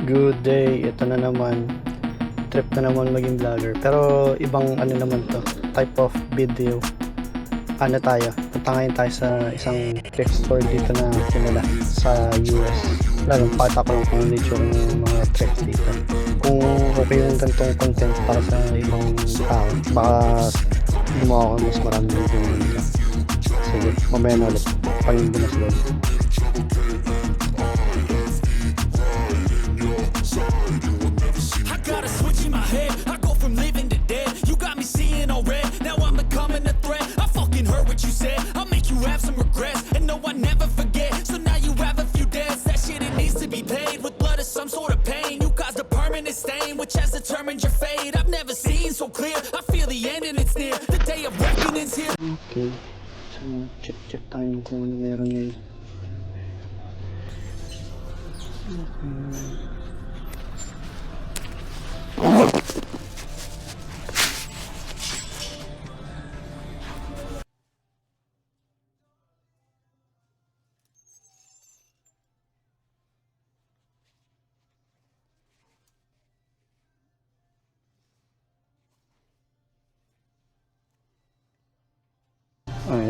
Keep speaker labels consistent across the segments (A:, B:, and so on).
A: Good day, ito na naman. Trip na naman maging vlogger. Pero ibang ano naman to, type of video. Ano tayo? Punta ngayon tayo sa isang thrift store dito na kilala sa US. Lalo, pakita ko lang kung ano yung mga thrift dito. Kung okay yung ganitong content para sa ibang tao, baka gumawa ko mas maraming video dito. Sige, mamaya na ulit. Pangin na sila.
B: I go from living to dead. You got me seeing all red. Now I'm becoming a threat. I fucking heard what you said. I'll make you have some regrets. And no, I never forget. So now you have a few debts. That shit, it needs to be paid with blood or some sort of pain. You caused a permanent stain, which has determined your fate. I've never seen so clear. I feel the end and it's near. The day of reckoning's here.
A: Okay. So, check tayo kung ano meron ngayon.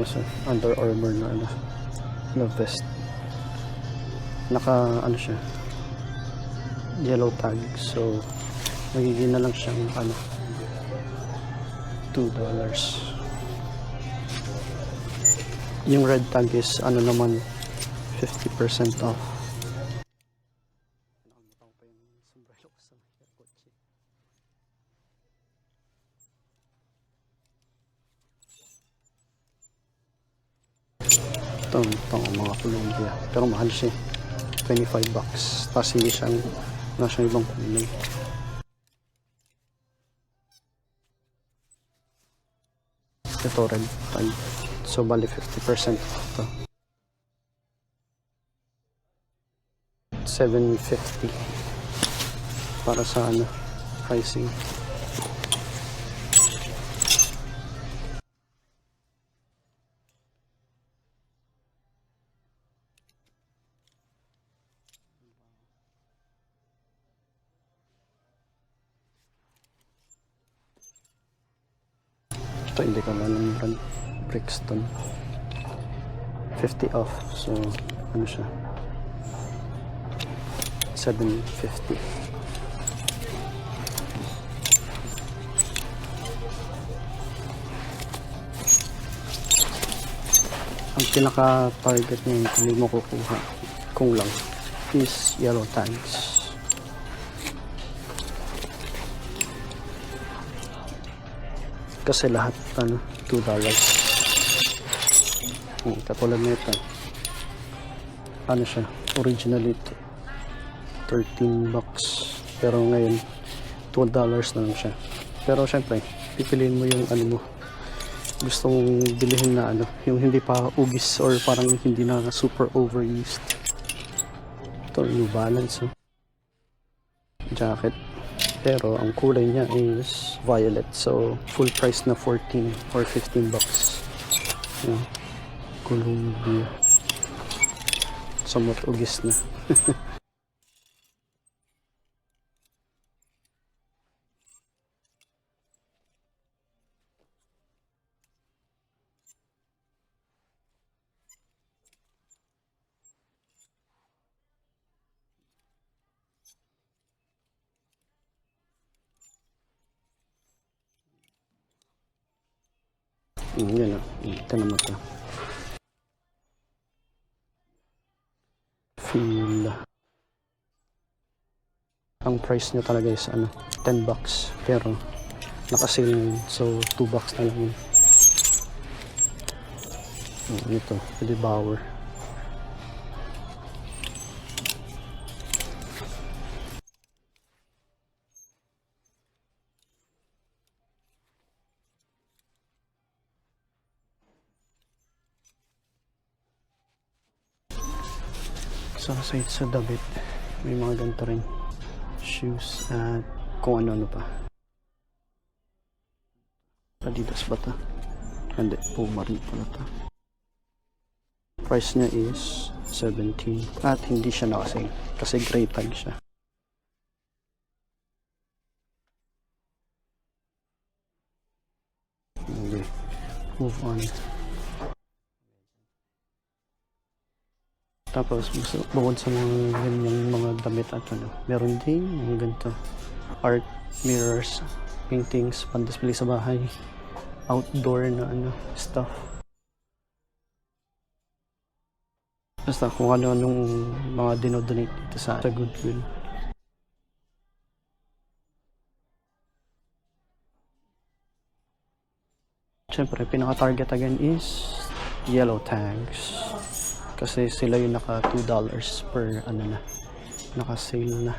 A: Yes sir, Under Armour na vest. Naka ano siya, yellow tag, so magiging na lang siyang $2. Yung red tag is naman 50% off. Ito mga Columbia, pero mahal siya, $25. Tapos hindi siyang nasa ibang kulay. Ito red tag, so bali 50% off to. $750 para sa pricing. Ito hindi ko alam ng brand, Brixton, 50 off, so ano siya, $750. Ang pinaka target niya kung hindi mo kukuha kung lang is yellow tags. Kasi lahat $2. Katulad nito, ano siya, originally $13, pero ngayon $12 na lang siya. Pero syempre pipiliin mo yung mo gusto mong bilhin na yung hindi pa ugis or parang hindi na super overused. Ito New Balance jacket, pero ang kulay niya is violet, so full price na $14 or $15. Columbia, somewhat ugis na. Yan ito naman ito. Feel. Ang price niya talaga is $10, pero naka-sale ngayon, so $2 na lang yun. Ito, Bauer. So sa damit, may mga ganito rin shoes at kung ano pa. Adidas ba ito? Hindi, Puma rin pala ito. Price niya is 17 at hindi siya nakasale kasi gray tag siya. move on. Tapos bukod sa mga ganyang mga damit at meron din mga ganito art, mirrors, paintings, pan-display sa bahay, outdoor na stuff. Basta kung ano-anong mga dinodonate dito sa Goodwill. Siyempre, pinaka-target again is yellow tags. Kasi sila yung naka $2 per naka-sale na.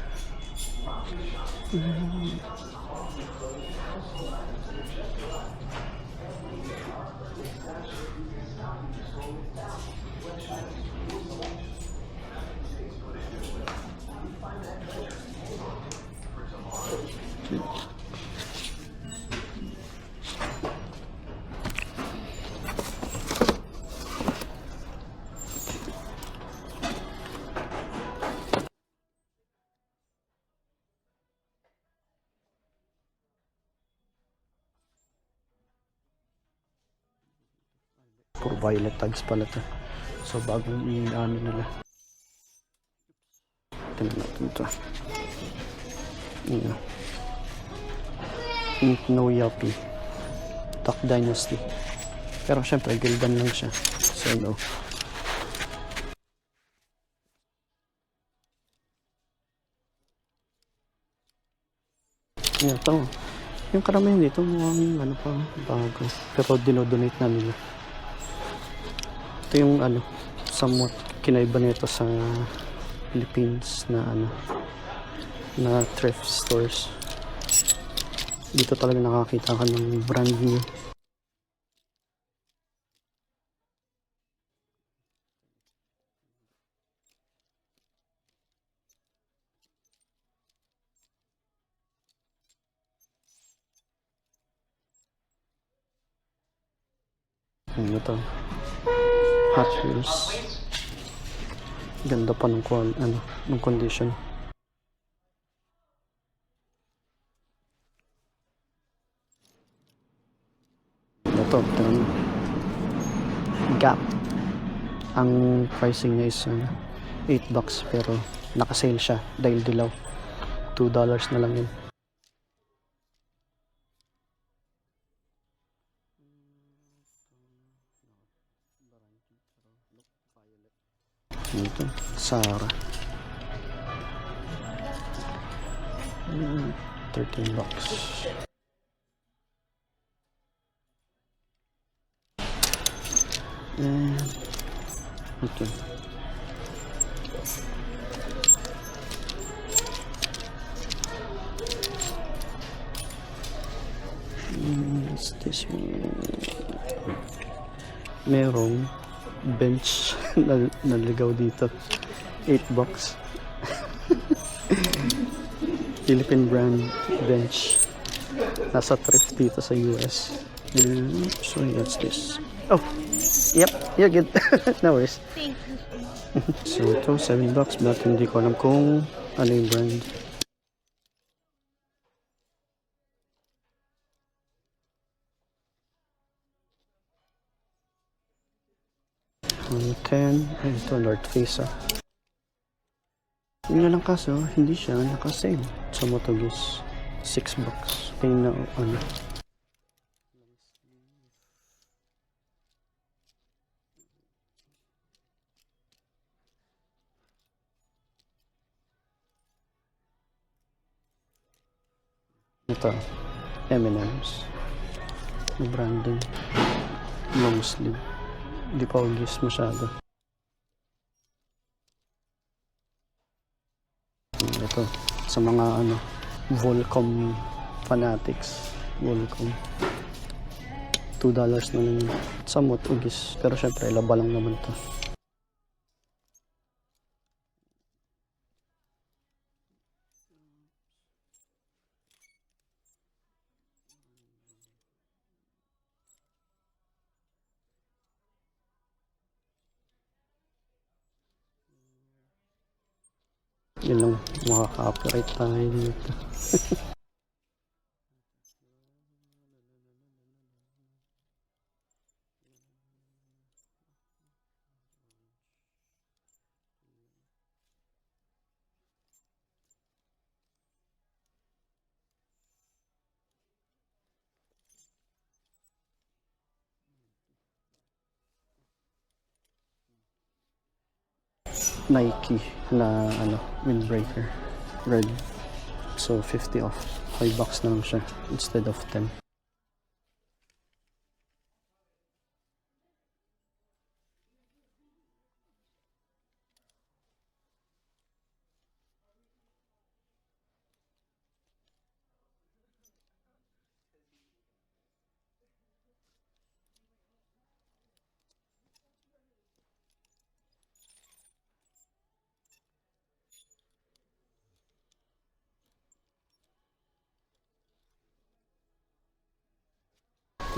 A: Puro violet tags pala to. So bagong nila. Tingnan natin ito. No Yuppie. Duck Dynasty. Pero syempre gildan lang siya. So no. Yan ito. Yung karamihan dito mukhang bago. Pero dinodonate na nila. Ito yung somewhat kinaiba nito sa Philippines na na thrift stores. Dito talaga nakakita ka ng brand new. Ito Hot Wheels. Ganda pa ng condition. Ito Gap. Ang pricing niya is $8 pero naka-sale siya dahil dilaw. $2 na lang yun. Ito, Sara. $13. Okay. What's this one? Merong bench na naligaw dito. $8. Philippine brand bench. Nasa thrift dito sa US. So what's this? Oh, yep, you're good. No worries.
C: Thank you.
A: So ito, $7. But hindi ko alam kung ano yung brand. Ito, North Face. Yun na lang kaso, hindi siya naka-sale sa Motogis. $6. Tingnan na ito, M&M's. Branding. Long sleeve. Hindi pa ugis masyado. Ito, sa mga Volcom fanatics. Volcom. $2 na lang. Somewhat ugis. Pero syempre, laba lang naman to. Yun lang, makaka-operate tayo dito. Nike na windbreaker. Red. So 50 off. $5 na lang siya instead of 10.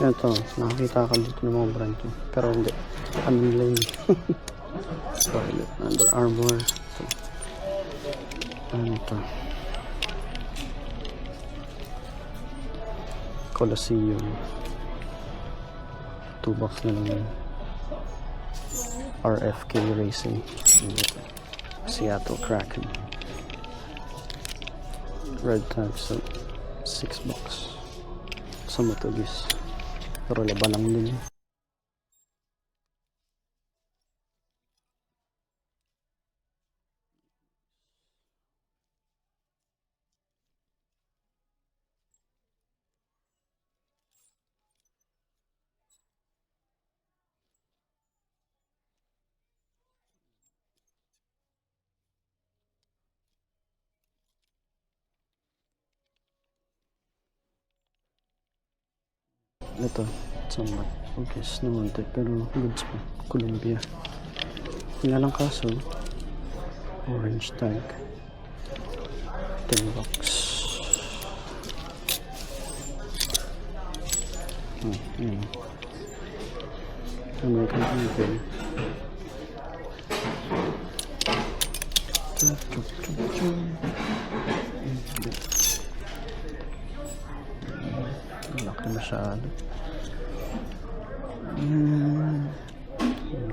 A: Ito, nakakita ka dito ng mga brand ko. Pero hindi. Ano nila yun? Toilet, Under Armour. Ito. Ano ito? Colosseum. $2 na lang yun. RFK Racing. Ito. Seattle Kraken. Red tag, so $6. Sa Matugis. Pero laban lang din. Ito, somewhat focus naman ito, pero goods pa. Columbia. Nga lang kaso, orange tag. $10. Yun. American Eagle. Laki masyado.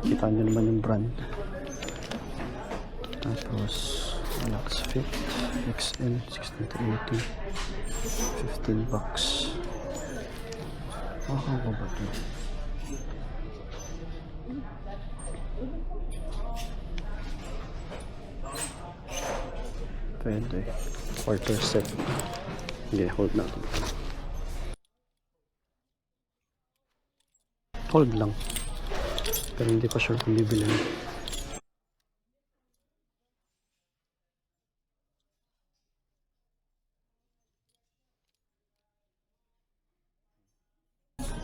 A: Kita nyo naman yung brand. Tapos Relax Fit XL 16-80 $15. Ano ba ito? Pwede quarter set. Okay, hold natin. Hold lang. Pero hindi pa sure kung bibilhin.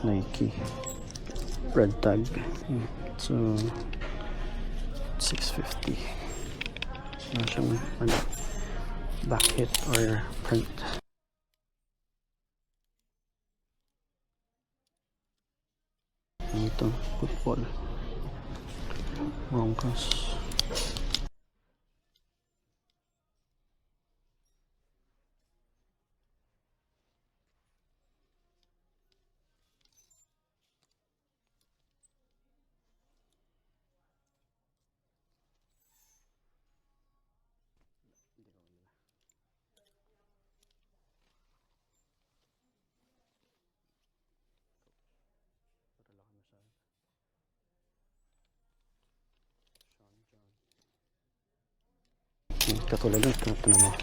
A: Nike. Red tag. So, $6.50. Wala siyang back hit or print. Ito, football. Broncos. Katulad ng ito naman,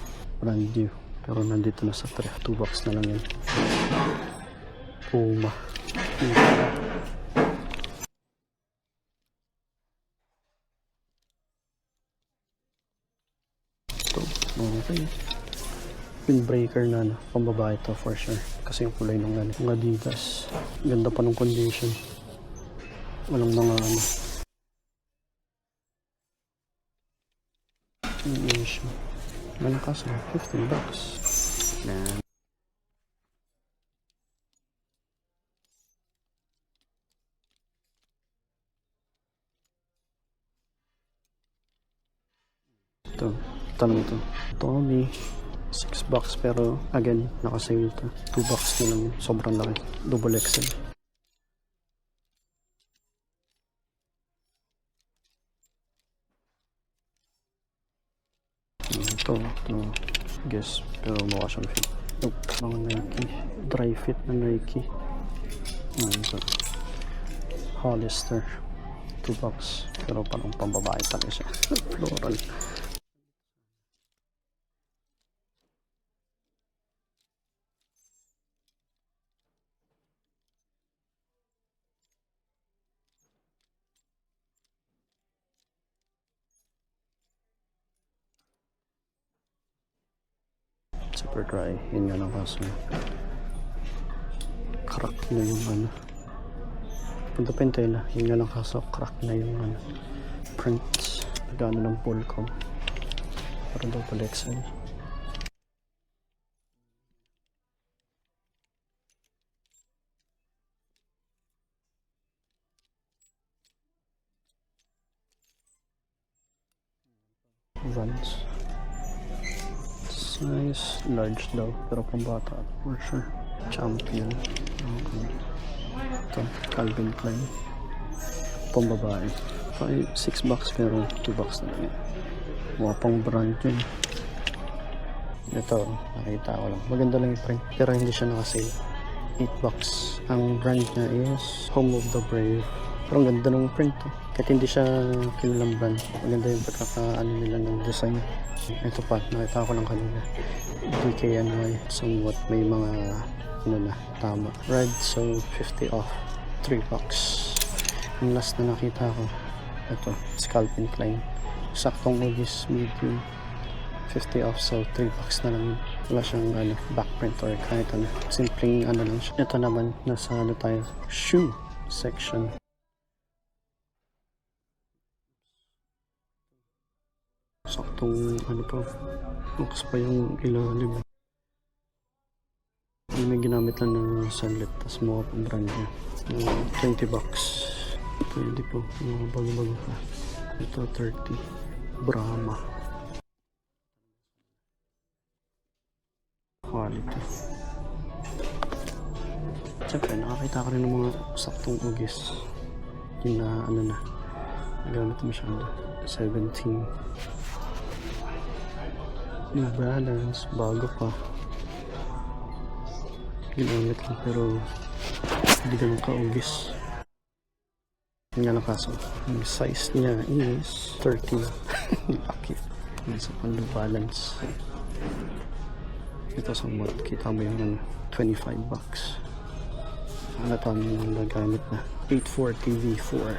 A: brand new, pero nandito na sa thrift. $2 na lang yan. Puma. Ito, okay. Windbreaker na pambabae ito for sure, kasi yung kulay ng Adidas. Ganda pa ng condition, walang mga issue. Malakas na, $15. Na ito, tanong ito. Tommy, $6 pero again, nakasale ito. $2 na lang, sobrang laki. Double XL. Ito, guess, pero mukha siyang fit. Nope, mga Nike, dry fit na Nike. Ito, Hollister, 2 bucks. Pero parang pambabae pala siya. Floral. Super dry. Yun nga lang kaso. Crack na yung ano. Punta Pentela. Yun nga lang kaso. Crack na yung ano. Prints. Nagano ng Polcom. Parang daw pala XL. Vans. Size large daw, pero pambata for sure. Champion. Okay. Ito, Calvin Klein. Pambabae. 6 bucks pero 2 bucks na lang. Mga pang brand yun. Ito, nakita ko lang. Maganda lang yung print, pero hindi siya nakasale. 8 bucks. Ang brand niya is Home of the Brave. Pero ang ganda ng print. Kahit hindi siya kilalang brand. Maganda yung pagkakaano nila ng design. Ito pa, nakita ko lang kanina. DKNY. Somewhat may mga ano na, tama. Red, so 50 off. 3 bucks. Yung last na nakita ko, ito, Calvin Klein. Saktong ugis, medium. 50 off, so 3 bucks na lang. Wala siyang ano, backprint or kahit ano. Simpleng ano lang siya. Ito naman, nasa ano tayo, shoe section. Saktong ano pa, bukas pa yung ilalim. May ginamit lang na saglit, tas mga pang brand niya. 20 bucks. Pwede po, mga bago-bago pa. Ito 30. Brahma. Quality. Siyempre, nakakita ka rin ng mga saktong ugis. Yung na ano na, nagamit masyado. 17. New Balance, bago pa. Ginamit lang pero hindi ganun ka-ugis. Yung nga lang kaso, yung size niya is 30. Lucky. Nasa New Balance. Ito sa mod, kita mo yung 25 bucks. Ano tayo yung nagamit na 840 V4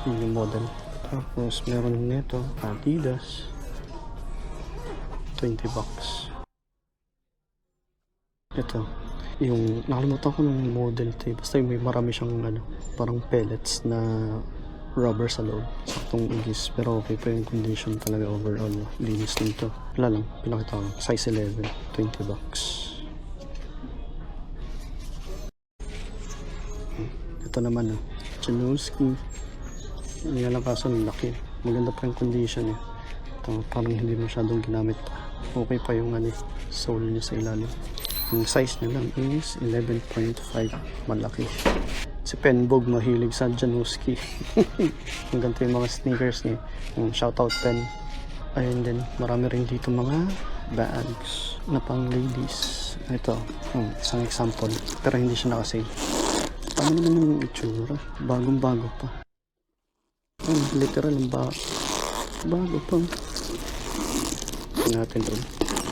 A: yung model. Tapos meron nito Adidas 20 bucks. Ito yung nakalimutan ko ng model to, basta yung may marami siyang ano, parang pellets na rubber sa loob, saktong ugis, pero okay pa yung condition talaga overall. Linis nito. Wala lang, pinakita ko size 11, 20 bucks. Ito naman Janowski. Hindi nga lang kaso laki, maganda pa yung condition ito, parang hindi masyadong ginamit. Okay pa yung ano, sole niya sa ilalim. Ang size niya lang is 11.5, malaki. Si Penbog mahilig sa Janowski. Ang ganito yung mga sneakers niya. Shoutout Pen. Ayun din, marami rin dito mga bags na pang ladies. Ito, isang example, pero hindi siya nakasale. Paano naman yung itsura? Bagong bago pa. Literal ang bago pa. Natin doon.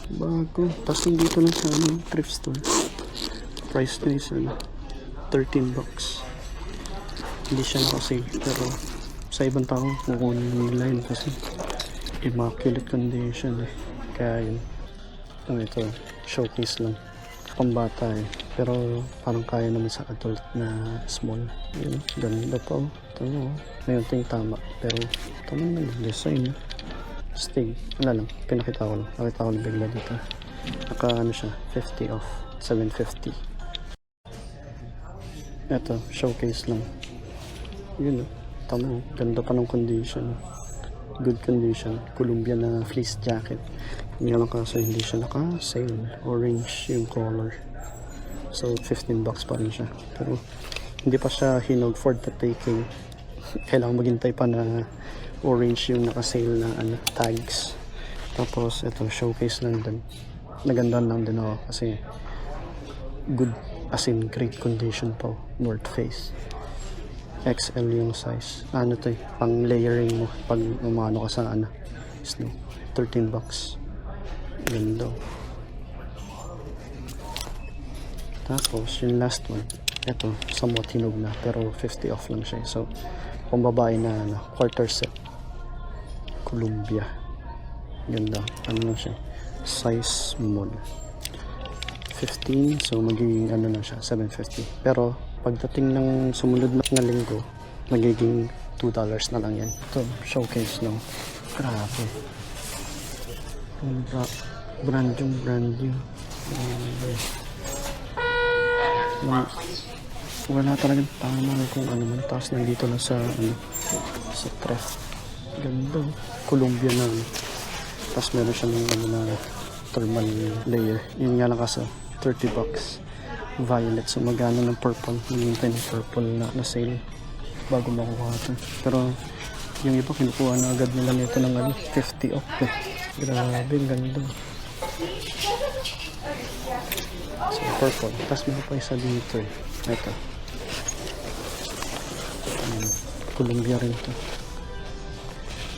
A: Bago. Tapos dito lang sa thrift store. Price na is 13 bucks. Hindi siya nakasale, pero sa ibang tao kukunin nila yun kasi immaculate condition kaya yun. Ito, showcase lang. Pambata pero parang kaya naman sa adult na small. Yun, ganda pa ito ngayon ito yung tama, pero tama naman yung design. Stig, wala lang, pinakita ko lang. Nakita ko lang bigla dito. Naka ano siya, 50 off, 750. Ito, showcase lang. Yun tama, ganda pa ng condition. Good condition. Colombian na fleece jacket. Hindi lang kaso hindi siya naka-sale. Orange yung color. So 15 bucks pa rin siya. Pero hindi pa siya hinog for the taking. Kailangan maghintay pa na orange yung naka-sale na tags. Tapos ito, showcase lang din. Nagandaan lang din ako kasi good, as in great condition po. North Face. XL yung size. Ano to eh, pang layering mo pag umano ka sa ano, snow. 13 bucks. Ganda. Tapos yung last one, ito, somewhat hinog na pero 50 off lang siya. So, kung babae na ano, quarter set. Columbia. Ganda. Ano lang siya? Size small. 15, so magiging ano na siya, 750. Pero pagdating ng sumunod na linggo, magiging $2 na lang yan. Ito, showcase lang. Grabe. Brand new. Wala talagang tama kung ano man. Tapos nandito na sa ano, sa thrift. Ganda. Columbia na. Tapos meron siya ng ano na thermal layer. Yun nga lang kasi 30 bucks. Violet. So magano ng purple. Hinihintay ng purple na sale bago makuha ito. Pero yung iba kinukuha na agad nila nito ng ano, 50 off eh. Grabe, ganda. So purple. Tapos meron pa isa dito eh. Ito. Columbia rin to.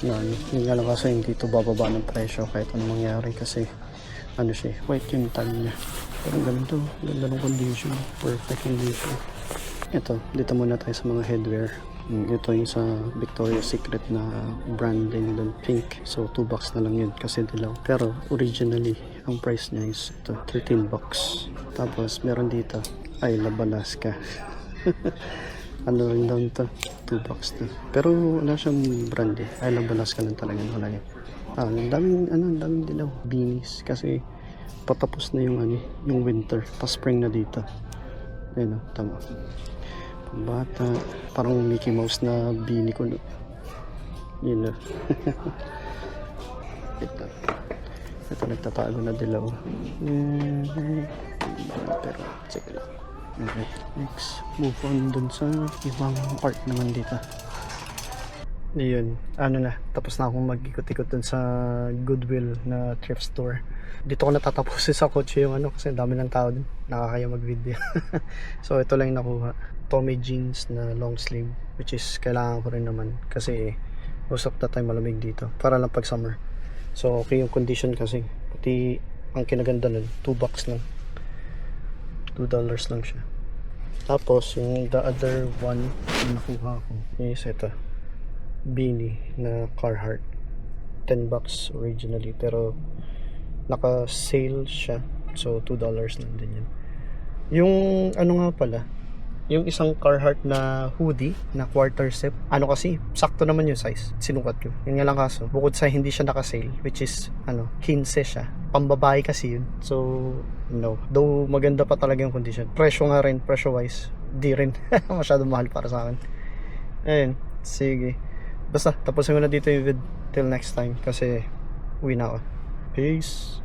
A: Yan. Yung nga lang kasi hindi ito bababa ng presyo kahit anong mangyari kasi ano siya, white yung tag niya. Pero ganito, ganda ng condition. Perfect condition. Ito, dito muna tayo sa mga headwear. Ito yung sa Victoria's Secret na branding doon, pink. So 2 bucks na lang yun kasi dilaw. Pero originally, ang price niya is ito, 13 bucks. Tapos meron dito, ay Alaska. Ano rin daw ito, 2 bucks na. Pero wala siyang brand eh. Ay Alaska lang talaga nakalagay. Ang daming dilaw, beanies kasi patapos na yung ano, yung winter, pa-spring na dito. Ayun, tama. Bata, parang Mickey Mouse na beanie ko. Yun na. Ito nagtatago na dilaw. Pero sige lang. Okay, next move on dun sa ibang part naman dito. Yun, ano na, tapos na akong mag-ikot-ikot dun sa Goodwill na thrift store. Dito ko natatapusin sa kotse yung ano kasi dami ng tao dun, nakakaya mag-video. So ito lang yung nakuha, Tommy jeans na long sleeve, which is kailangan ko rin naman kasi most of the time malamig dito, para lang pag summer. So okay yung condition kasi, pati ang kinaganda nun, 2 bucks lang, $2 lang siya. Tapos yung the other one na nakuha ko is ito, beanie na Carhartt, 10 bucks originally pero naka sale siya, so $2 lang din yan. Yung ano nga pala, yung isang Carhartt na hoodie na quarter zip, ano kasi sakto naman yung size, sinukat ko. Yun nga lang kaso, bukod sa hindi siya naka sale, which is ano, 15 siya, pambabae kasi yun, so no, though maganda pa talaga yung condition. Presyo nga rin, presyo wise di rin masyadong mahal para sa akin. Ayun, sige, basta tapusin ko na dito yung vid till next time kasi uwi na ako. Peace.